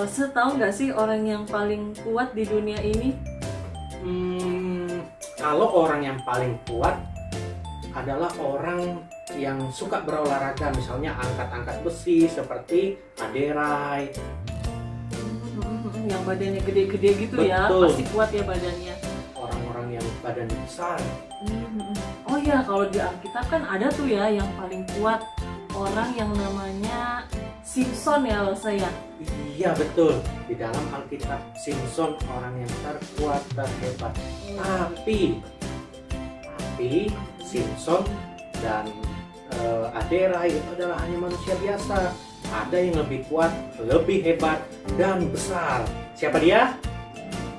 Setahu nggak sih orang yang paling kuat di dunia ini? Kalau orang yang paling kuat adalah orang yang suka berolahraga, misalnya angkat-angkat besi seperti Aderai. Yang badannya gede-gede gitu ya, Betul. pasti kuat ya badannya. Orang-orang yang badannya besar. Oh ya, kalau di Alkitab kan ada tuh ya yang paling kuat, orang yang namanya Simpson ya loh saya. Iya betul, di dalam Alkitab Simpson orang yang terkuat, terhebat. Tapi Simpson dan Aderai itu adalah hanya manusia biasa. Ada yang lebih kuat, lebih hebat, dan besar. Siapa dia?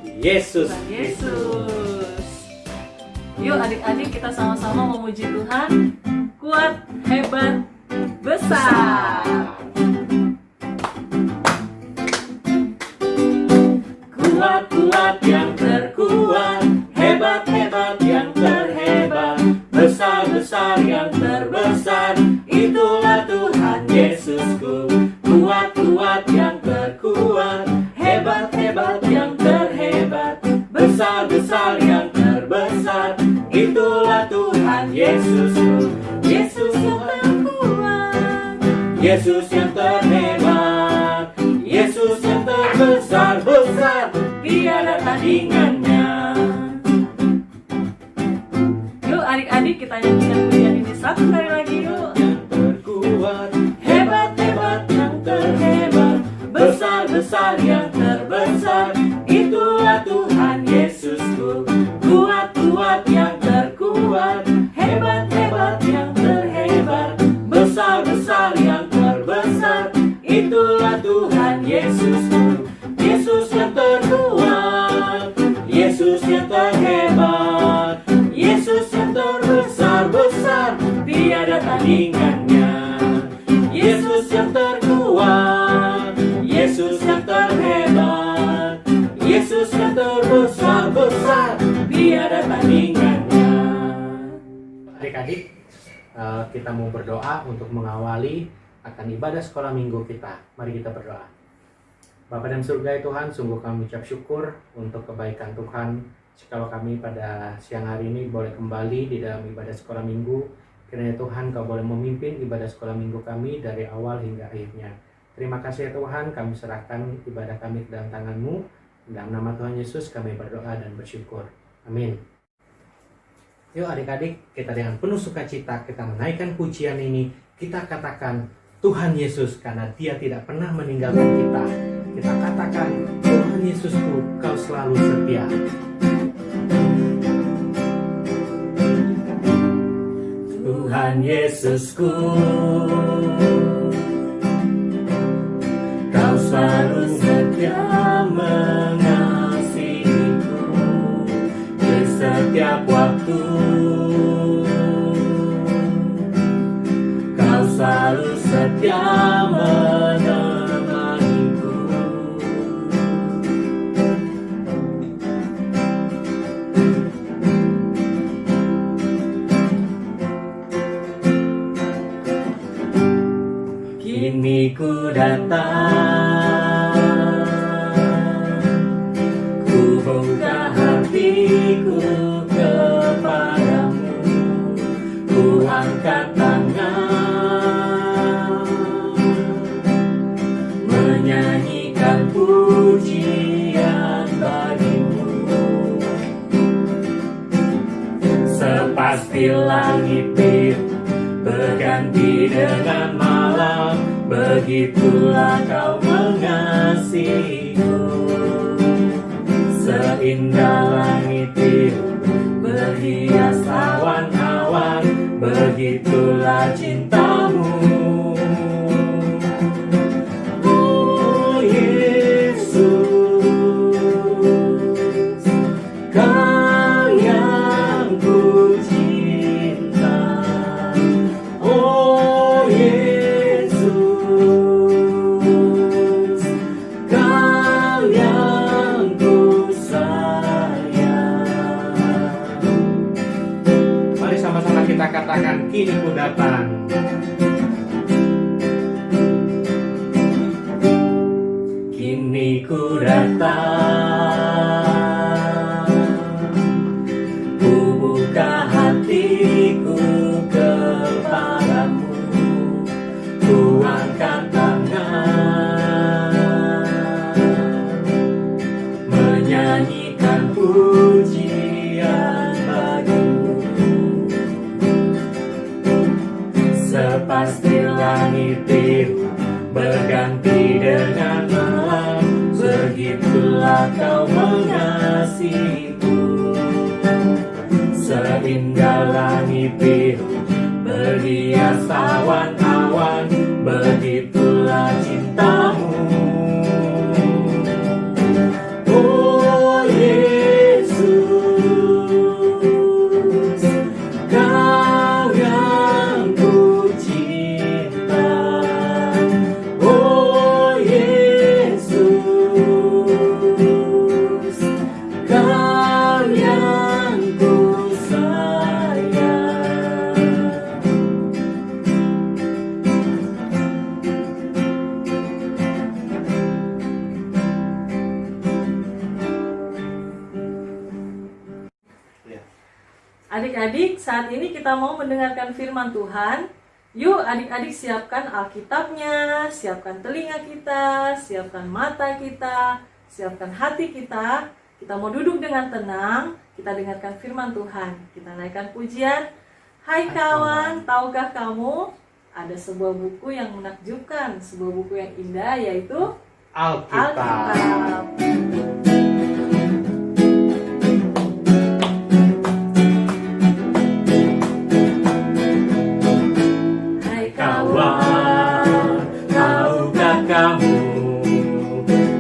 Yesus. Tuhan Yesus. Yuk adik-adik kita sama-sama memuji Tuhan. Kuat, hebat, besar. Kuat-kuat yang terkuat, hebat-hebat yang terhebat, besar-besar yang terbesar, itulah Tuhan Yesusku. Kuat-kuat yang terkuat, hebat-hebat yang terhebat, besar-besar yang terbesar, itulah Tuhan Yesusku. Yesus yang terkuat, Yesus yang terhebat, Yesus yang terbesar-besar, tiada tandingannya. Yuk adik-adik kita nyanyikan pujian ini satu kali lagi yuk. Yang terkuat, hebat-hebat yang terhebat, besar-besar yang terbesar, itulah Tuhan Yesusku. Kuat-kuat yang terkuat, hebat-hebat yang terhebat, besar-besar yang terbesar, itulah Tuhan Yesusku. Yesus yang terkuat, Yesus yang terhebat, Yesus yang terbesar-besar, tiada tandingannya. Yesus yang terkuat, Yesus yang terhebat, Yesus yang terbesar-besar, tiada tandingannya. Adik-adik, kita mau berdoa untuk mengawali akan ibadah sekolah minggu kita. Mari kita berdoa. Bapa dan surga ya Tuhan, sungguh kami ucap syukur untuk kebaikan Tuhan. Jikalau kami pada siang hari ini boleh kembali di dalam ibadah sekolah minggu, kiranya Tuhan Kau boleh memimpin ibadah sekolah minggu kami dari awal hingga akhirnya. Terima kasih ya Tuhan, kami serahkan ibadah kami ke dalam tangan-Mu. Dalam nama Tuhan Yesus kami berdoa dan bersyukur. Amin. Yuk adik-adik, kita dengan penuh sukacita kita menaikkan pujian ini. Kita katakan Tuhan Yesus karena Dia tidak pernah meninggalkan kita. Kita katakan Tuhan Yesusku, Kau selalu setia. Tuhan Yesusku, Kau selalu setia mengasihiku di setiap waktu. Kau selalu setia menemaniku. Kini ku datang, ku buka hatiku kepadamu, ku angkat tangan, menyanyikan pujian bagimu. Sepasti langit biru berganti dengan malam, begitulah Kau mengasihiku. Seindah langit biru berhias awan-awan, begitulah cinta-Mu. Oh Yesus, Kau yang ku cinta. Oh Yesus, Kau yang ku sayang. Mari sama-sama kita katakan, kini ku datang. Kini cinta. Ku buka hatiku kepadamu, ku angkat tangan, menyanyikan pujian bagimu. Sepasti langit biru berganti dengan malam, begitulah kau mengasihiku. Seindah langit biru berhias awan-awan, begitulah cintamu. Oh Yesus, kau yang ku cinta. Oh Yesus, kau yang ku sayang. Adik-adik, saat ini kita mau mendengarkan firman Tuhan. Yuk adik-adik siapkan Alkitabnya, siapkan telinga kita, siapkan mata kita, siapkan hati kita. Kita mau duduk dengan tenang, kita dengarkan firman Tuhan. Kita naikkan pujian. Hai kawan, tahukah kamu ada sebuah buku yang menakjubkan, sebuah buku yang indah, yaitu Alkitab. Hai kawan, Tahukah kamu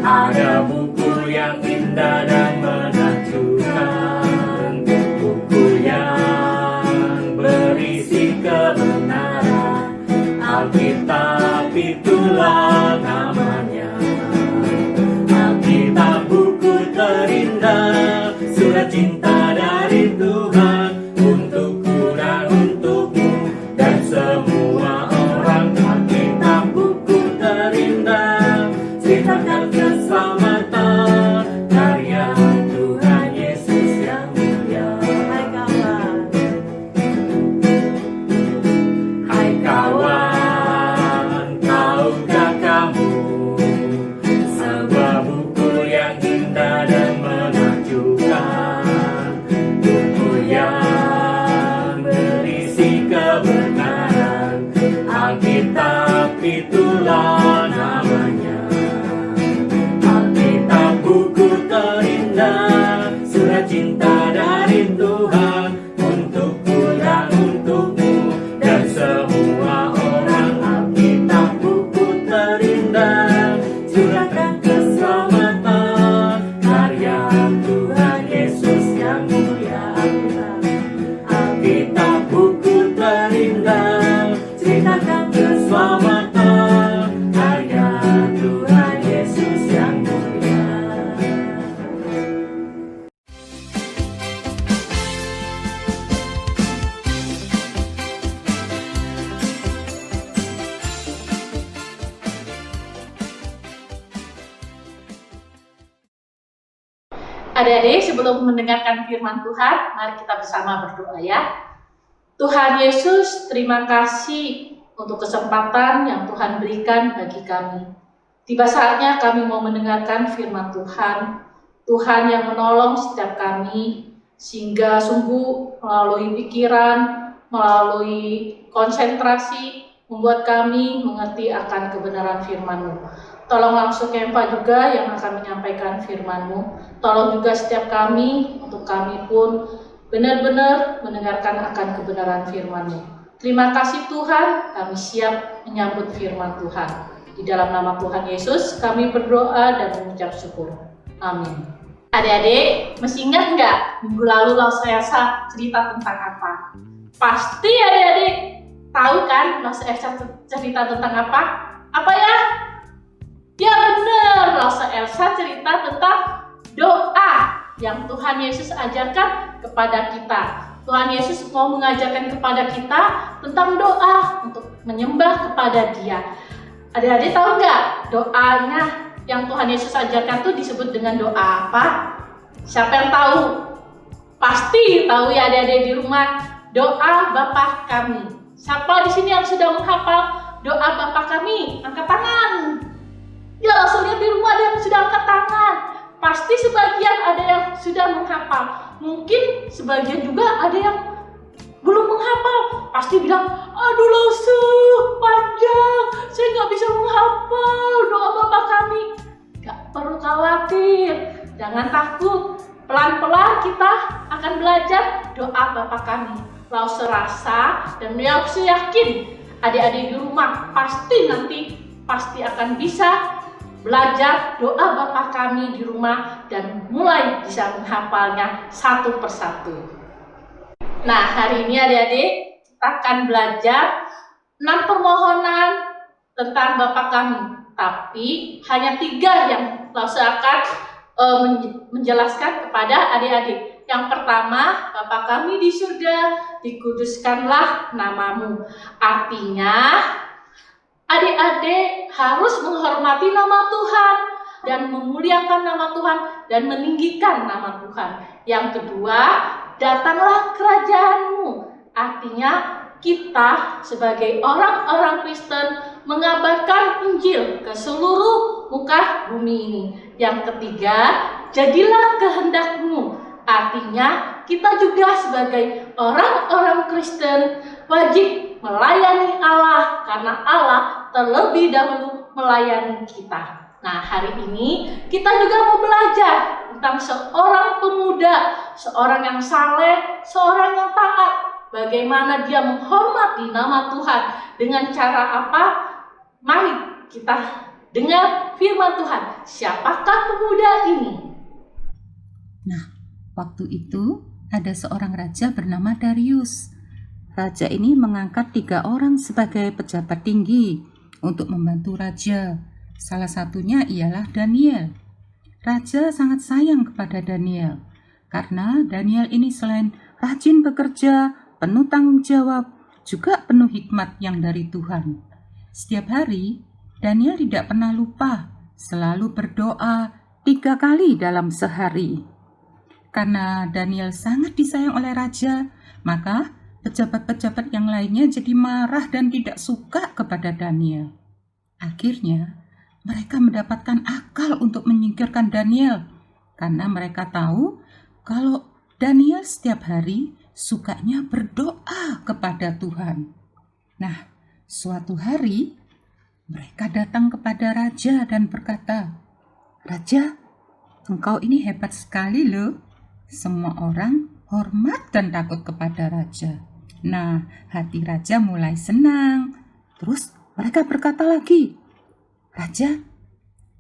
ada buku yang indah dan menakjubkan, buku yang berisi kebenaran. Alkitab itulah namanya. Alkitab buku terindah, surat cinta dari Tuhan untukku dan untukmu dan semua orang. Alkitab buku terindah, ceritakan keselamatan karya Tuhan Yesus yang mulia. hai kawan. Hai kawan, tahukah kamu sebuah buku yang indah dan menakjubkan, buku yang berisi kebenaran. Alkitab itulah namanya. Alkitab buku terindah, surat cinta dari Tuhan untukku dan untukmu dan semua orang. Alkitab buku terindah, curahkan keselamatan karya Tuhan Yesus yang mulia. Alkitab buku terindah, ceritakan keselamatan karya Tuhan Yesus yang mulia. Adik-adik, sebelum mendengarkan firman Tuhan, mari kita bersama berdoa ya. Tuhan Yesus, terima kasih untuk kesempatan yang Tuhan berikan bagi kami. Tiba saatnya kami mau mendengarkan firman Tuhan. Tuhan yang menolong setiap kami, sehingga sungguh melalui pikiran, melalui konsentrasi, membuat kami mengerti akan kebenaran firman-Mu. Tolong langsung Kempa juga yang akan menyampaikan firman-Mu. Tolong juga setiap kami, untuk kami pun benar-benar mendengarkan akan kebenaran firman-Mu. Terima kasih Tuhan, kami siap menyambut firman Tuhan. Di dalam nama Tuhan Yesus, kami berdoa dan mengucap syukur. Amin. Adik-adik, masih ingat nggak minggu lalu Lause Elsa cerita tentang apa? Pasti adik-adik tahu kan Lause Elsa cerita tentang apa? Apa ya? Ya benar, Lause Elsa cerita tentang doa yang Tuhan Yesus ajarkan kepada kita. Tuhan Yesus mau mengajarkan kepada kita tentang doa untuk menyembah kepada Dia. Adik-adik tahu nggak doanya yang Tuhan Yesus ajarkan tuh disebut dengan doa apa? Siapa yang tahu? Pasti tahu ya adik-adik di rumah, doa Bapa kami. Siapa di sini yang sudah menghafal doa Bapa kami? Angkat tangan. Ya, langsung lihat di rumah ada yang sudah angkat tangan. Pasti sebagian ada yang sudah menghafal. Mungkin sebagian juga ada yang belum menghafal. Pasti bilang, aduh panjang, saya nggak bisa menghafal doa Bapa kami. Gak perlu khawatir, jangan takut. Pelan-pelan kita akan belajar doa Bapa kami. Lalu serasa dan aku yakin adik-adik di rumah pasti akan bisa belajar doa Bapa kami di rumah dan mulai bisa menghafalnya satu persatu. Nah, hari ini adik-adik kita akan belajar 6 permohonan tentang Bapa kami, tapi hanya 3 yang Lause akan menjelaskan kepada adik-adik. Yang pertama, Bapa kami di surga, dikuduskanlah namamu. Artinya, adik-adik harus menghormati nama Tuhan dan memuliakan nama Tuhan dan meninggikan nama Tuhan. Yang kedua, datanglah kerajaanmu. Artinya, kita sebagai orang-orang Kristen mengabarkan Injil ke seluruh muka bumi ini. Yang ketiga, jadilah kehendakmu. Artinya, kita juga sebagai orang-orang Kristen wajib melayani Allah karena Allah terlebih dahulu melayani kita. Nah, hari ini kita juga mau belajar tentang seorang pemuda, seorang yang saleh, seorang yang taat. Bagaimana dia menghormati nama Tuhan. Dengan cara apa? Mari kita dengar firman Tuhan. Siapakah pemuda ini? Nah, waktu itu ada seorang raja bernama Darius. Raja ini mengangkat 3 orang sebagai pejabat tinggi untuk membantu raja. Salah satunya ialah Daniel. Raja sangat sayang kepada Daniel karena Daniel ini selain rajin bekerja, penuh tanggung jawab, juga penuh hikmat yang dari Tuhan. Setiap hari, Daniel tidak pernah lupa, selalu berdoa 3 kali dalam sehari. Karena Daniel sangat disayang oleh raja, maka pejabat-pejabat yang lainnya jadi marah dan tidak suka kepada Daniel. Akhirnya, mereka mendapatkan akal untuk menyingkirkan Daniel, karena mereka tahu kalau Daniel setiap hari sukanya berdoa kepada Tuhan. Nah, suatu hari mereka datang kepada raja dan berkata, "Raja, engkau ini hebat sekali loh." Semua orang hormat dan takut kepada raja. Nah, hati raja mulai senang. Terus mereka berkata lagi, "Raja,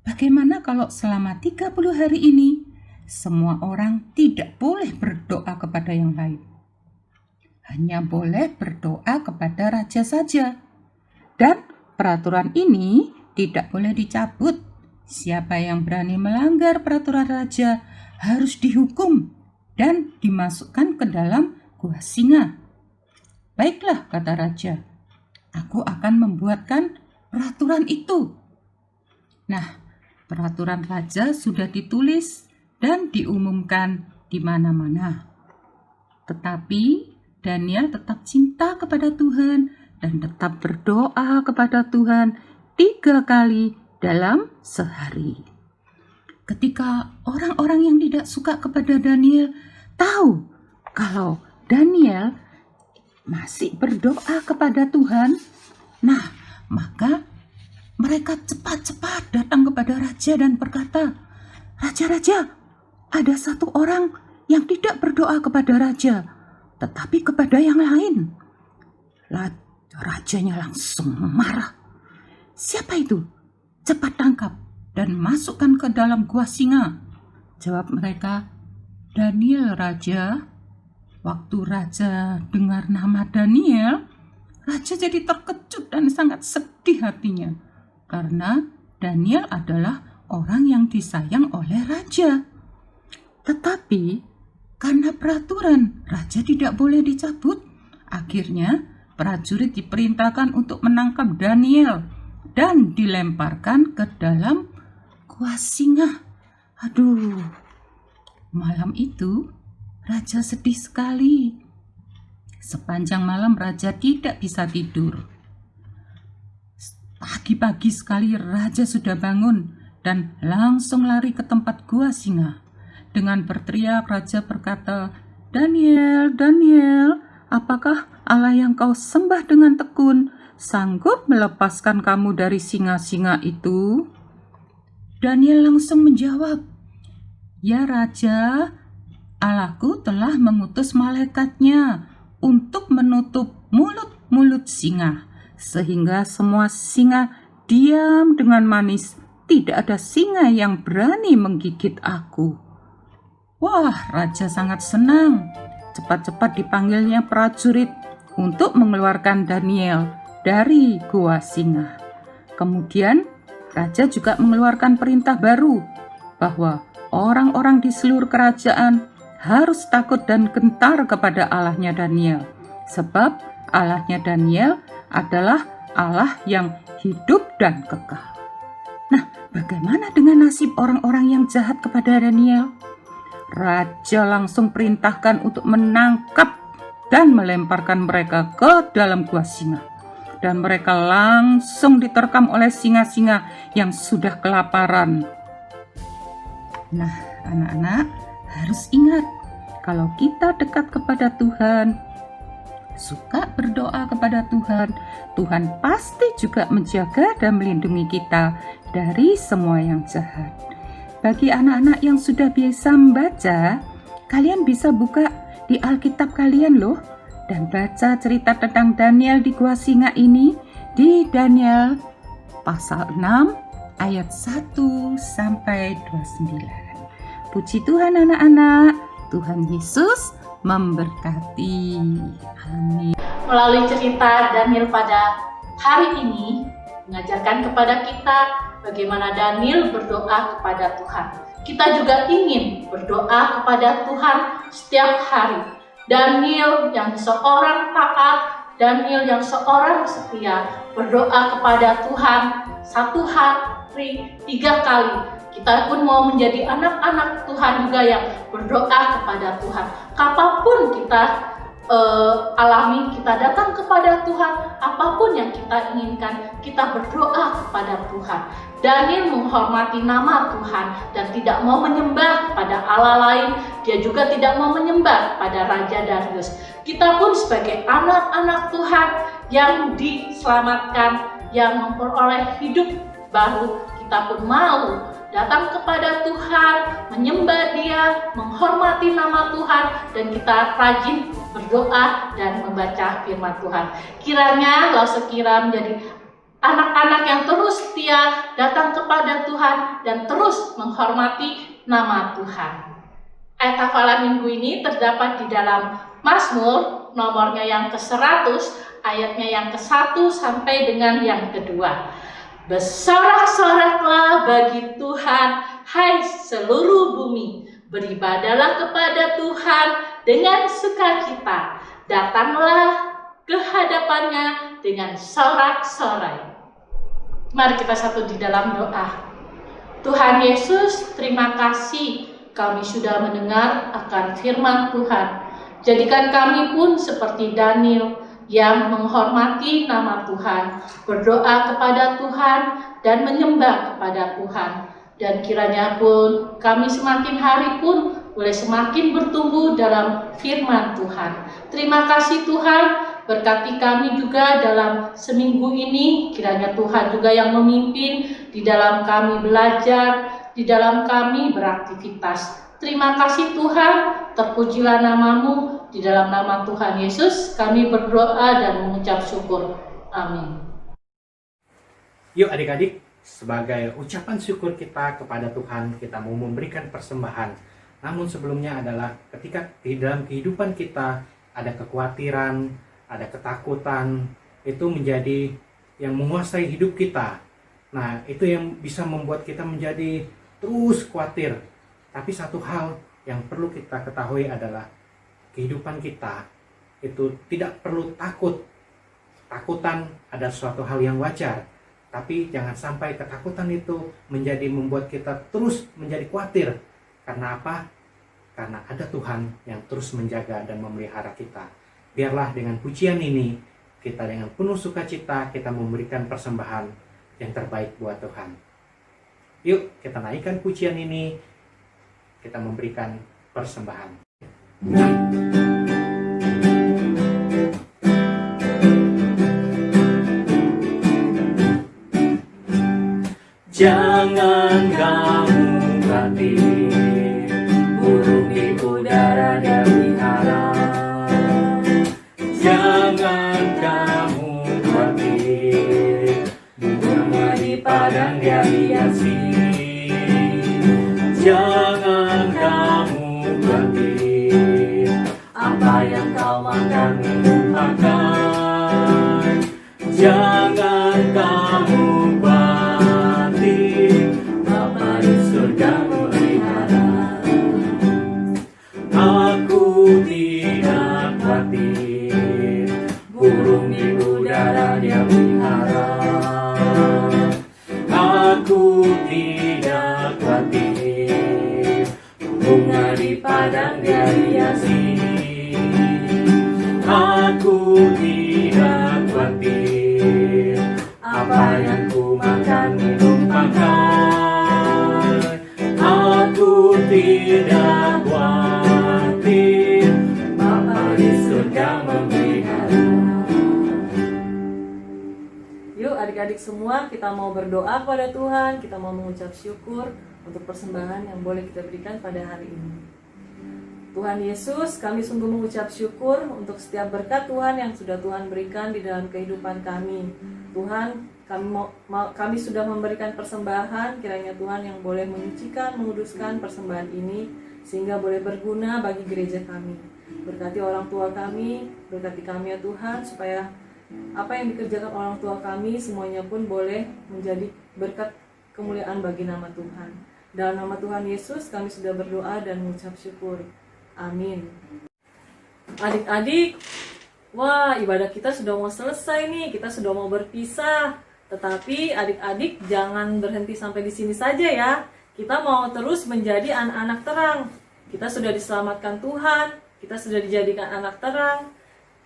bagaimana kalau selama 30 hari ini semua orang tidak boleh berdoa kepada yang lain? Hanya boleh berdoa kepada raja saja. Dan peraturan ini tidak boleh dicabut. Siapa yang berani melanggar peraturan raja harus dihukum dan dimasukkan ke dalam gua singa." "Baiklah," kata raja, "aku akan membuatkan peraturan itu." Nah, peraturan raja sudah ditulis dan diumumkan di mana-mana. Tetapi Daniel tetap cinta kepada Tuhan dan tetap berdoa kepada Tuhan 3 kali dalam sehari. Ketika orang-orang yang tidak suka kepada Daniel tahu kalau Daniel masih berdoa kepada Tuhan, nah maka mereka cepat-cepat datang kepada raja dan berkata, "Raja, ada satu orang yang tidak berdoa kepada raja, tetapi kepada yang lain." Rajanya langsung marah. "Siapa itu? Cepat tangkap dan masukkan ke dalam gua singa." Jawab mereka, "Daniel, Raja." Waktu raja dengar nama Daniel, raja jadi terkejut dan sangat sedih hatinya. Karena Daniel adalah orang yang disayang oleh raja. Tetapi karena peraturan raja tidak boleh dicabut, akhirnya prajurit diperintahkan untuk menangkap Daniel dan dilemparkan ke dalam gua singa. Aduh, malam itu raja sedih sekali. Sepanjang malam raja tidak bisa tidur. Pagi-pagi sekali raja sudah bangun dan langsung lari ke tempat gua singa. Dengan berteriak raja berkata, "Daniel, Daniel, apakah Allah yang kau sembah dengan tekun sanggup melepaskan kamu dari singa-singa itu?" Daniel langsung menjawab, "Ya Raja, Allahku telah mengutus malaikatnya untuk menutup mulut-mulut singa, sehingga semua singa diam dengan manis. Tidak ada singa yang berani menggigit aku." Wah, raja sangat senang. Cepat-cepat dipanggilnya prajurit untuk mengeluarkan Daniel dari gua singa. Kemudian raja juga mengeluarkan perintah baru bahwa orang-orang di seluruh kerajaan harus takut dan gentar kepada Allahnya Daniel, sebab Allahnya Daniel adalah Allah yang hidup dan kekal. Nah, bagaimana dengan nasib orang-orang yang jahat kepada Daniel? Raja langsung perintahkan untuk menangkap dan melemparkan mereka ke dalam gua singa. Dan mereka langsung diterkam oleh singa-singa yang sudah kelaparan. Nah, anak-anak harus ingat, kalau kita dekat kepada Tuhan, suka berdoa kepada Tuhan, Tuhan pasti juga menjaga dan melindungi kita dari semua yang jahat. Bagi anak-anak yang sudah biasa membaca, kalian bisa buka di Alkitab kalian loh, dan baca cerita tentang Daniel di gua singa ini di Daniel pasal 6 ayat 1 sampai 29. Puji Tuhan anak-anak, Tuhan Yesus memberkati. Amin. Melalui cerita Daniel pada hari ini mengajarkan kepada kita bagaimana Daniel berdoa kepada Tuhan. Kita juga ingin berdoa kepada Tuhan setiap hari. Daniel yang seorang taat, Daniel yang seorang setia, berdoa kepada Tuhan satu hari 3 kali. Kita pun mau menjadi anak-anak Tuhan juga yang berdoa kepada Tuhan. Kapanpun kita alami, kita datang kepada Tuhan, apapun yang kita inginkan, kita berdoa kepada Tuhan. Daniel menghormati nama Tuhan dan tidak mau menyembah pada Allah lain. Dia juga tidak mau menyembah pada Raja Darius. Kita pun sebagai anak-anak Tuhan yang diselamatkan, yang memperoleh hidup baru, kita pun mau datang kepada Tuhan, menyembah Dia, menghormati nama Tuhan, dan kita rajin berdoa dan membaca firman Tuhan. Kiranya Lausekira menjadi anak-anak yang terus setia datang kepada Tuhan dan terus menghormati nama Tuhan. Ayat hafalan minggu ini terdapat di dalam Mazmur nomornya yang ke-100, ayatnya yang ke-1 sampai dengan yang kedua. Bersorak-soraklah bagi Tuhan, hai seluruh bumi. Beribadalah kepada Tuhan dengan sukacita. Datanglah ke hadapannya dengan sorak-sorai. Mari kita satu di dalam doa. Tuhan Yesus, terima kasih kami sudah mendengar akan firman Tuhan. Jadikan kami pun seperti Daniel yang menghormati nama Tuhan, berdoa kepada Tuhan dan menyembah kepada Tuhan. Dan kiranya pun kami semakin hari pun boleh semakin bertumbuh dalam firman Tuhan. Terima kasih Tuhan, berkati kami juga dalam seminggu ini. Kiranya Tuhan juga yang memimpin di dalam kami belajar, di dalam kami beraktivitas. Terima kasih Tuhan, terpujilah nama-Mu. Di dalam nama Tuhan Yesus kami berdoa dan mengucap syukur. Amin. Yuk adik-adik, sebagai ucapan syukur kita kepada Tuhan, kita mau memberikan persembahan. Namun sebelumnya adalah ketika di dalam kehidupan kita ada kekhawatiran, ada ketakutan, itu menjadi yang menguasai hidup kita. Nah, itu yang bisa membuat kita menjadi terus khawatir. Tapi satu hal yang perlu kita ketahui adalah kehidupan kita itu tidak perlu takut. Takutan adalah suatu hal yang wajar. Tapi jangan sampai ketakutan itu membuat kita terus menjadi khawatir. Karena apa? Karena ada Tuhan yang terus menjaga dan memelihara kita. Biarlah dengan pujian ini, kita dengan penuh sukacita, kita memberikan persembahan yang terbaik buat Tuhan. Yuk, kita naikkan pujian ini, kita memberikan persembahan. Jangan kamu khawatir, burung di udara dia pelihara. Jangan kamu khawatir, bunga di padang dia hiasi. Jangan kamu khawatir, apa yang kau makan minum pakai. Jangan kamu khawatir, Bapa di surga memelihara. Aku tidak khawatir, burung di udara dia pelihara. Aku tidak khawatir, bunga di padang dia hiasi. Aku tidak khawatir, apa yang ku makan minum pakai. Aku tidak khawatir, Bapa di surga memelihara. Yuk adik-adik semua, kita mau berdoa kepada Tuhan, kita mau mengucap syukur untuk persembahan yang boleh kita berikan pada hari ini. Tuhan Yesus, kami sungguh mengucap syukur untuk setiap berkat Tuhan yang sudah Tuhan berikan di dalam kehidupan kami. Tuhan, kami sudah memberikan persembahan, kiranya Tuhan yang boleh menyucikan, menguduskan persembahan ini, sehingga boleh berguna bagi gereja kami. Berkati orang tua kami, berkati kami ya Tuhan, supaya apa yang dikerjakan orang tua kami semuanya pun boleh menjadi berkat kemuliaan bagi nama Tuhan. Dalam nama Tuhan Yesus kami sudah berdoa dan mengucap syukur. Amin. Adik-adik, wah ibadah kita sudah mau selesai nih, kita sudah mau berpisah. Tetapi adik-adik jangan berhenti sampai di sini saja ya. Kita mau terus menjadi anak-anak terang. Kita sudah diselamatkan Tuhan, kita sudah dijadikan anak terang.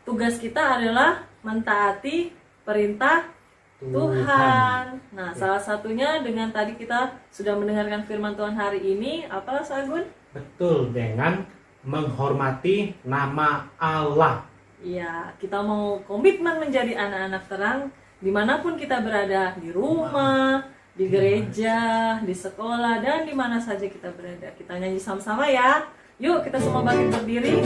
Tugas kita adalah mentaati perintah Tuhan. Nah, salah satunya dengan tadi kita sudah mendengarkan firman Tuhan hari ini, apa Sagun? Betul, dengan menghormati nama Allah. Iya, kita mau komitmen menjadi anak-anak terang dimanapun kita berada, di rumah, di gereja, di sekolah, dan di mana saja kita berada. Kita nyanyi sama-sama ya. Yuk kita semua bangkit berdiri.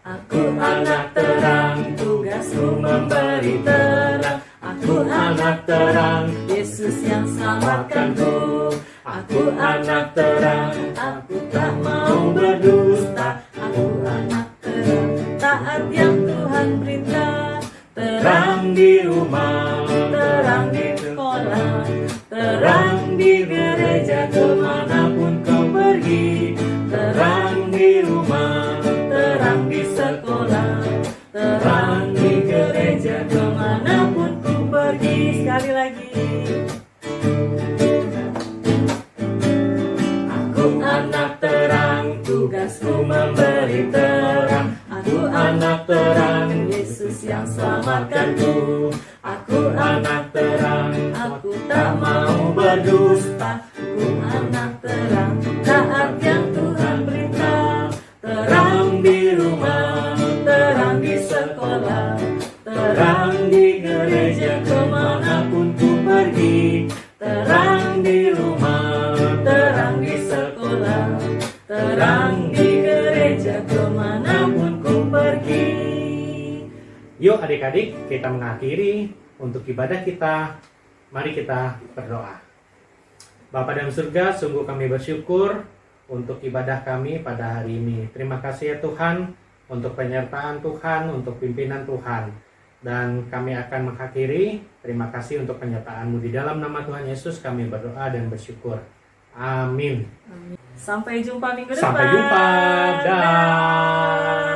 Aku anak terang, tugasku memberi terang. Aku anak terang, Yesus yang selamatkanku. Aku anak terang, aku tak mau berdusta. Aku anak terang, taat yang Tuhan perintah. Terang di rumah, terang di sekolah, terang di gereja, kemanapun kau pergi. Terang di rumah, terang di sekolah, terang di gereja, kemanapun ku pergi. Sekali lagi. Aku anak terang, tugasku memberi terang. Aku anak terang, Yesus yang selamatkanku. Aku anak terang, aku tak mau berdusta. Aku anak terang, taat yang Tuhan perintah. Terang di rumah, terang di sekolah, terang di gereja, kemanapun ku pergi. Terang di rumah, terang di sekolah, terang di gereja, kemanapun ku pergi. Yuk adik-adik, kita mengakhiri untuk ibadah kita. Mari kita berdoa. Bapa dalam surga, sungguh kami bersyukur untuk ibadah kami pada hari ini. Terima kasih ya Tuhan untuk penyertaan Tuhan, untuk pimpinan Tuhan. Dan kami akan mengakhiri. Terima kasih untuk penyertaan-Mu. Di dalam nama Tuhan Yesus kami berdoa dan bersyukur. Amin. Sampai jumpa minggu depan. Sampai jumpa. Dah.